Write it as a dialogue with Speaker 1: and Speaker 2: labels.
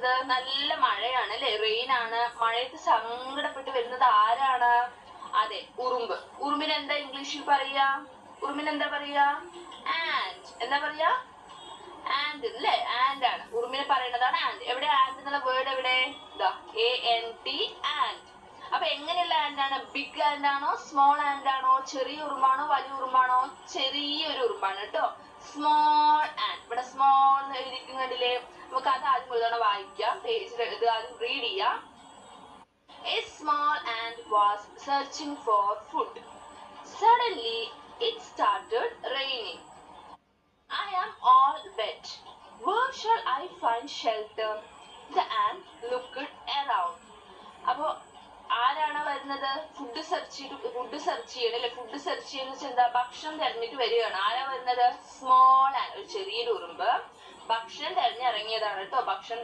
Speaker 1: വരുന്നത്? നല്ല മഴയാണ് അല്ലെ, റെയിൻ ആണ്. മഴയത്ത് സങ്കടപ്പെട്ട് വരുന്നത് ആരാണ്? അതെ, ഉറുമ്പ്. ഉറുമ്പിന് എന്താ ഇംഗ്ലീഷിൽ പറയാ? ഉറുമ്പിന് എന്താ പറയാ? ആൻഡ്. എന്താ പറയാ? ആൻഡ് അല്ലേ, ആൻഡ് ആണ്. ഉറുമ്പിനെ പറയുന്നതാണ് ആൻഡ്. എവിടെ ആൻഡ് എന്നുള്ള വേർഡ്? എവിടെ? ANT, and. അപ്പൊ എങ്ങനെയുള്ള ആൻഡ് ആണ്? ബിഗ് ആൻഡ് ആണോ സ്മോൾ ആൻഡ് ആണോ? ചെറിയ ഉറുമ്പാണോ വലിയ ഉറുമ്പാണോ? ചെറിയൊരു ഉറുമ്പാണ് കേട്ടോ, സ്മോൾ ആൻഡ്. ഇവിടെ സ്മോൾ എന്ന് എഴുതിയിരിക്കുന്നുണ്ടല്ലേ, നമുക്ക് അത് ആദ്യം ഒരു തവണ വായിക്കാം, പേജിൽ ഇത് ആദ്യം റീഡ് ചെയ്യാം. A small ant was searching for food. Suddenly it started raining. I am all wet. Where shall I find shelter? The ant looked around. അപ്പൊ ആരാണ് വരുന്നത്? ഫുഡ് സെർച്ച് ചെയ്യണം അല്ലെ. ഫുഡ് സെർച്ച് ചെയ്യുന്ന വെച്ചാൽ എന്താ? ഭക്ഷണം തെരഞ്ഞിട്ട് വരികയാണ്. ആരാ വരുന്നത്? സ്മോൾ ആൻഡ്, ഒരു ചെറിയൊരു ഉറുമ്പ് ഭക്ഷണം തെരഞ്ഞിറങ്ങിയതാണ് കേട്ടോ. ഭക്ഷണം